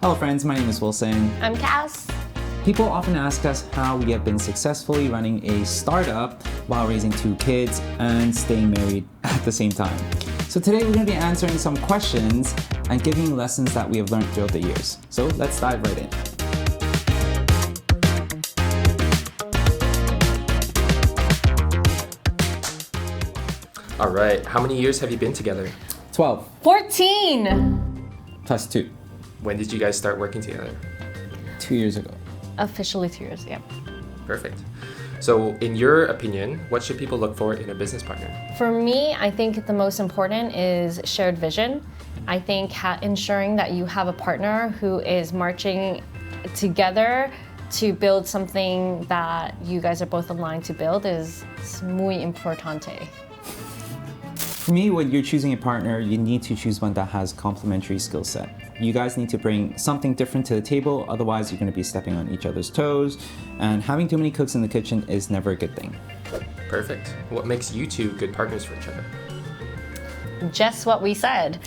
Hello friends, my name is Wilson. I'm Cass. People often ask us how we have been successfully running a startup while raising 2 kids and staying married at the same time. So today we're going to be answering some questions and giving lessons that we have learned throughout the years. So let's dive right in. All right, how many years have you been together? 12 14! plus 2. When did you guys start working together? 2 years ago. Officially 2 years, yeah. Perfect. So in your opinion, what should people look for in a business partner? For me, I think the most important is shared vision. I think ensuring that you have a partner who is marching together to build something that you guys are both aligned to build is muy importante. For me, when you're choosing a partner, you need to choose one that has complementary skill set. You guys need to bring something different to the table, otherwise you're going to be stepping on each other's toes, and having too many cooks in the kitchen is never a good thing. Perfect. What makes you two good partners for each other? Just what we said.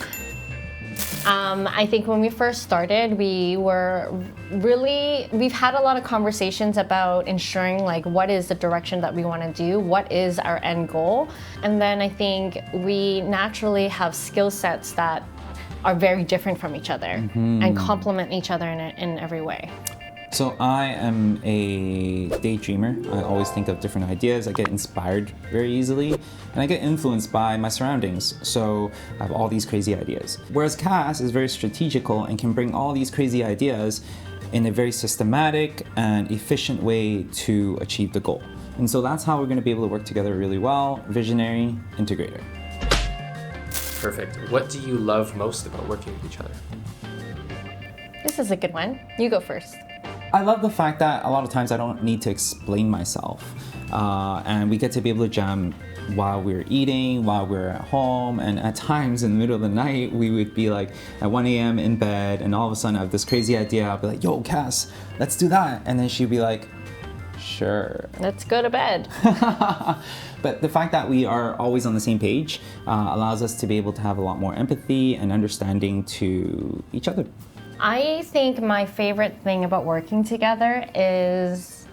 I think when we first started, we've had a lot of conversations about ensuring what is the direction that we want to do, what is our end goal. And then I think we naturally have skill sets that are very different from each other and complement each other in every way. So I am a daydreamer. I always think of different ideas. I get inspired very easily, and I get influenced by my surroundings. So I have all these crazy ideas. Whereas Cass is very strategical and can bring all these crazy ideas in a very systematic and efficient way to achieve the goal. And so that's how we're going to be able to work together really well. Visionary, integrator. Perfect. What do you love most about working with each other? This is a good one. You go first. I love the fact that a lot of times I don't need to explain myself, and we get to be able to jam while we're eating, while we're at home, and at times in the middle of the night we would be like at 1 a.m. in bed, and all of a sudden I have this crazy idea. I'll be like, yo Cass, let's do that, and then she'd be like, sure. Let's go to bed. But the fact that we are always on the same page allows us to be able to have a lot more empathy and understanding to each other. I think my favorite thing about working together is,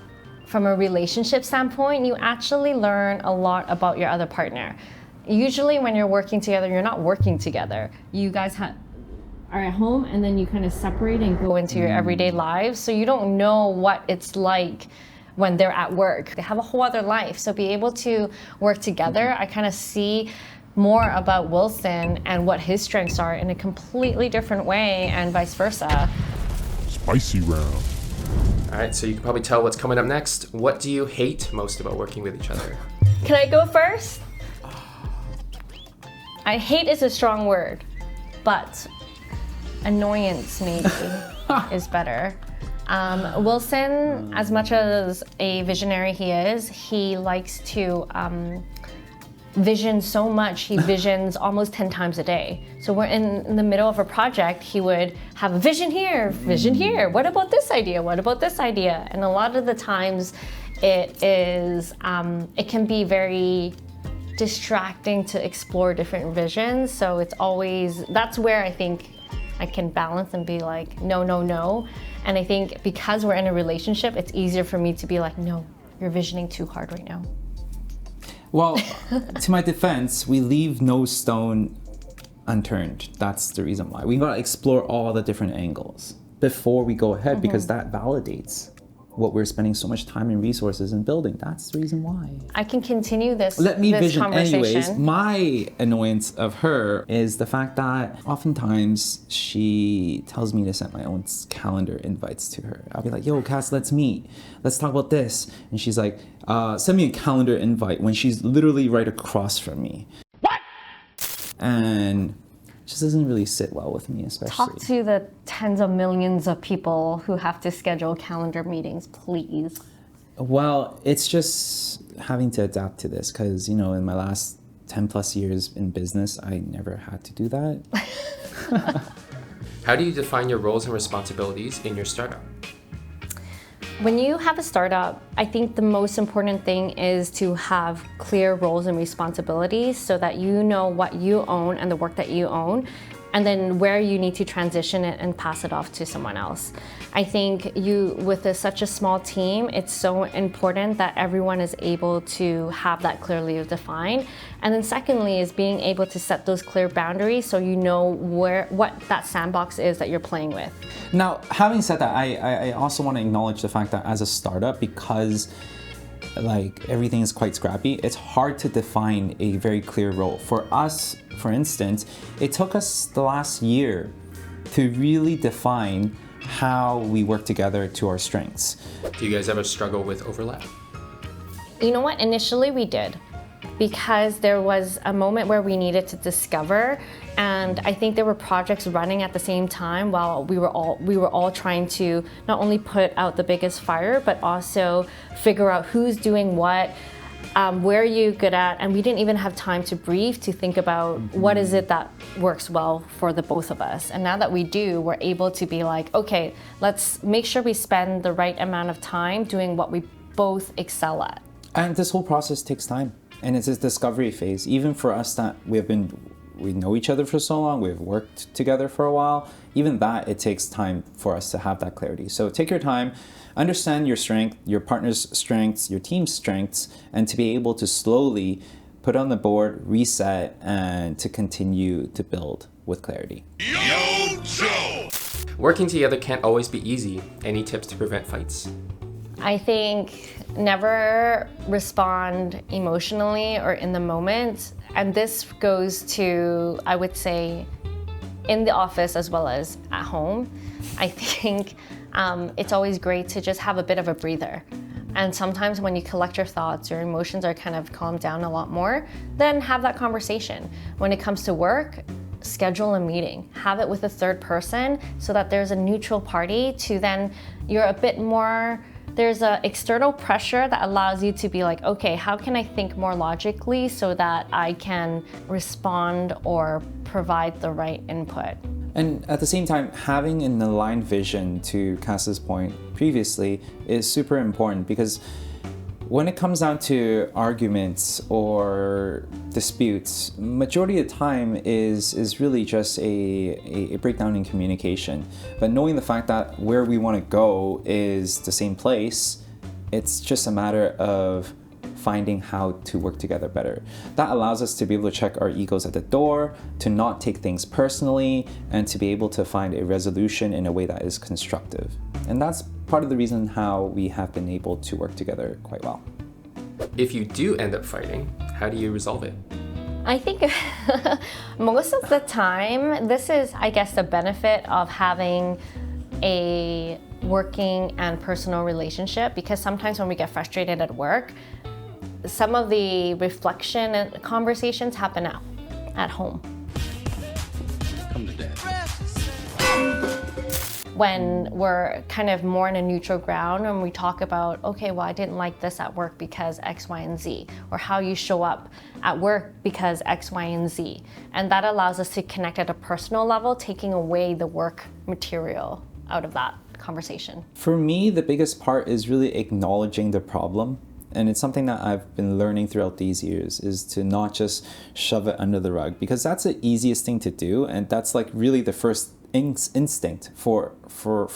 from a relationship standpoint, you actually learn a lot about your other partner. Usually when you're working together, you're not working together. You guys are at home and then you kind of separate and go into your everyday lives. So you don't know what it's like when they're at work. They have a whole other life. So be able to work together, I kind of see more about Wilson and what his strengths are in a completely different way, and vice versa. Spicy round. All right, so you can probably tell what's coming up next. What do you hate most about working with each other? Can I go first? I hate is a strong word, but annoyance maybe is better. Wilson, as much as a visionary he likes to vision so much. He visions almost 10 times a day. So we're in the middle of a project, he would have a vision here, what about this idea, what about this idea? And a lot of the times it can be very distracting to explore different visions. So that's where I think I can balance and be like, no. And I think because we're in a relationship, it's easier for me to be like, no, you're visioning too hard right now. Well, to my defense, we leave no stone unturned. That's the reason why. We gotta explore all the different angles before we go ahead, because that validates what we're spending so much time and resources in building. That's the reason why. I can continue this Let me vision conversation. anyways. My annoyance of her is the fact that oftentimes she tells me to send my own calendar invites to her. I'll be like, yo, Cass, let's meet. Let's talk about this. And she's like, send me a calendar invite, when she's literally right across from me. What? And it just doesn't really sit well with me, especially. Talk to the tens of millions of people who have to schedule calendar meetings, please. Well, it's just having to adapt to this because, in my last 10 plus years in business, I never had to do that. How do you define your roles and responsibilities in your startup? When you have a startup, I think the most important thing is to have clear roles and responsibilities so that you know what you own and the work that you own. and then where you need to transition it and pass it off to someone else. I think with such a small team, it's so important that everyone is able to have that clearly defined. And then secondly is being able to set those clear boundaries so you know what that sandbox is that you're playing with. Now, having said that, I also want to acknowledge the fact that as a startup, because like everything is quite scrappy, it's hard to define a very clear role. For us, for instance, it took us the last year to really define how we work together to our strengths. Do you guys ever struggle with overlap? You know what? Initially we did, because there was a moment where we needed to discover, and I think there were projects running at the same time while we were all trying to not only put out the biggest fire, but also figure out who's doing what, where are you good at, and we didn't even have time to brief to think about what is it that works well for the both of us. And now that we do, we're able to be like, okay, let's make sure we spend the right amount of time doing what we both excel at. And this whole process takes time. And it's this discovery phase. Even for us that we know each other for so long, we've worked together for a while, even that, it takes time for us to have that clarity. So take your time, understand your strength, your partner's strengths, your team's strengths, and to be able to slowly put on the board, reset, and to continue to build with clarity. Yo, Joe! Working together can't always be easy. Any tips to prevent fights? I think never respond emotionally or in the moment. And this goes to, I would say, in the office as well as at home. I think it's always great to just have a bit of a breather. And sometimes when you collect your thoughts, your emotions are kind of calmed down a lot more, then have that conversation. When it comes to work, schedule a meeting. Have it with a third person so that there's a neutral party to then you're a bit more, there's an external pressure that allows you to be like, okay, how can I think more logically so that I can respond or provide the right input? And at the same time, having an aligned vision, to Cass's point previously, is super important, because when it comes down to arguments or disputes, majority of the time is really just a breakdown in communication. But knowing the fact that where we want to go is the same place, it's just a matter of finding how to work together better. That allows us to be able to check our egos at the door, to not take things personally, and to be able to find a resolution in a way that is constructive. And that's part of the reason how we have been able to work together quite well. If you do end up fighting, how do you resolve it? I think most of the time, this is, I guess, the benefit of having a working and personal relationship, because sometimes when we get frustrated at work, some of the reflection and conversations happen at home. Come to dad. When we're kind of more in a neutral ground and we talk about, okay, well, I didn't like this at work because X, Y, and Z, or how you show up at work because X, Y, and Z. And that allows us to connect at a personal level, taking away the work material out of that conversation. For me, the biggest part is really acknowledging the problem. And it's something that I've been learning throughout these years, is to not just shove it under the rug, because that's the easiest thing to do. And that's like really the first instinct for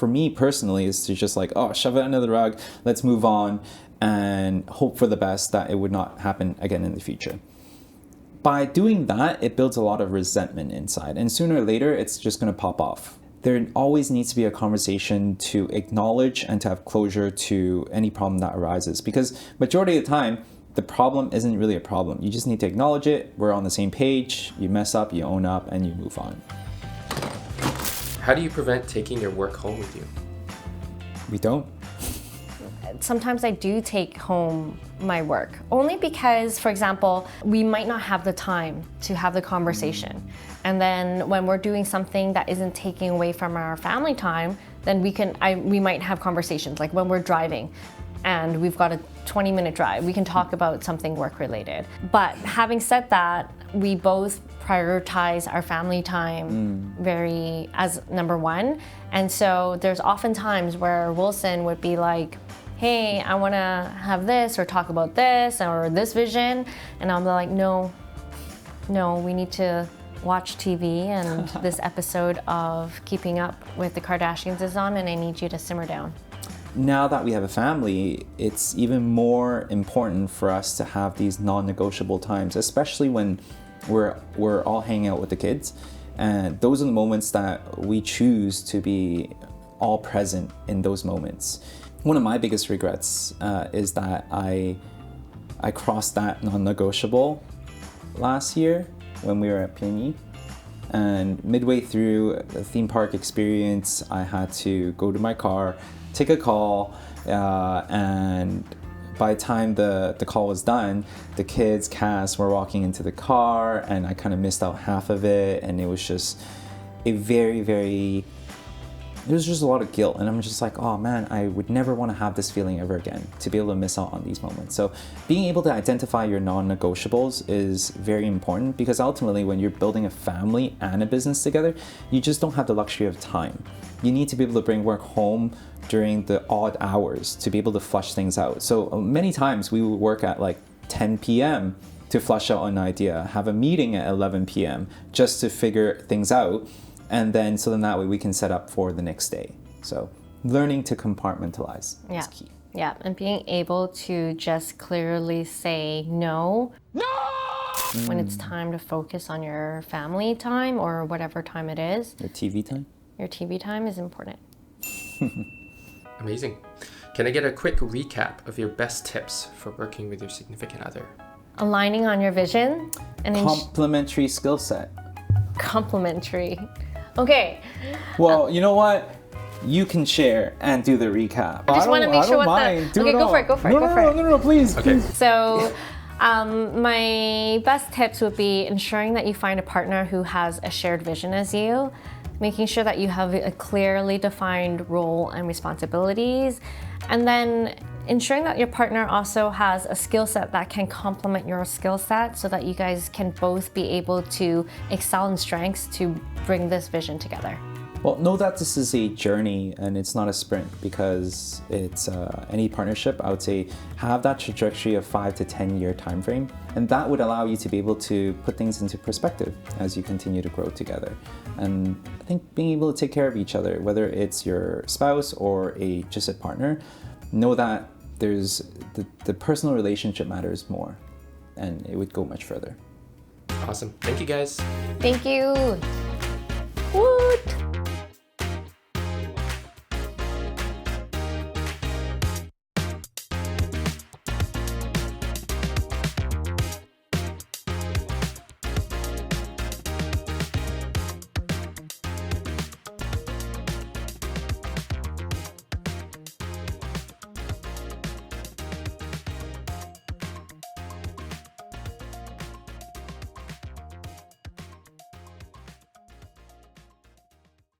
me personally, is to just like, oh, shove it under the rug, let's move on and hope for the best that it would not happen again in the future. By doing that, it builds a lot of resentment inside, and sooner or later it's just going to pop off. There always needs to be a conversation to acknowledge and to have closure to any problem that arises, because majority of the time the problem isn't really a problem. You just need to acknowledge it, we're on the same page, you mess up, you own up, and you move on. How do you prevent taking your work home with you? We don't. Sometimes I do take home my work, only because, for example, we might not have the time to have the conversation. And then when we're doing something that isn't taking away from our family time, then we might have conversations, like when we're driving and we've got a 20-minute drive, we can talk about something work-related. But having said that, we both prioritize our family time as number one. And so there's often times where Wilson would be like, hey, I want to have this or talk about this or this vision. And I'm like, no, we need to watch TV and this episode of Keeping Up with the Kardashians is on and I need you to simmer down. Now that we have a family, it's even more important for us to have these non-negotiable times, especially when we're all hanging out with the kids. And those are the moments that we choose to be all present in those moments. One of my biggest regrets is that I crossed that non-negotiable last year when we were at PNE. And midway through the theme park experience, I had to go to my car, take a call, and by the time the call was done, the kids' cast were walking into the car and I kind of missed out half of it, and it was just a there was just a lot of guilt, and I'm just like, oh man, I would never want to have this feeling ever again, to be able to miss out on these moments. So being able to identify your non-negotiables is very important, because ultimately when you're building a family and a business together, you just don't have the luxury of time. You need to be able to bring work home during the odd hours to be able to flush things out. So many times we would work at like 10 p.m. to flush out an idea, have a meeting at 11 p.m. just to figure things out. And then, so then that way we can set up for the next day. So learning to compartmentalize is key. Yeah, and being able to just clearly say no. When it's time to focus on your family time or whatever time it is. Your TV time? Your TV time is important. Amazing. Can I get a quick recap of your best tips for working with your significant other? Aligning on your vision and Complementary skill set. Complementary. Okay. Well, you know what? You can share and do the recap. I just want to make sure what the... Okay, go for it, go for it, go for it. No, please. Okay. So, my best tips would be ensuring that you find a partner who has a shared vision as you, making sure that you have a clearly defined role and responsibilities, and then ensuring that your partner also has a skill set that can complement your skill set so that you guys can both be able to excel in strengths to bring this vision together. Well, know that this is a journey and it's not a sprint, because it's any partnership, I would say, have that trajectory of 5 to 10 year time frame, and that would allow you to be able to put things into perspective as you continue to grow together. And I think being able to take care of each other, whether it's your spouse or just a partner, know that there's the personal relationship matters more, and it would go much further. Awesome. Thank you guys. Thank you. Woot!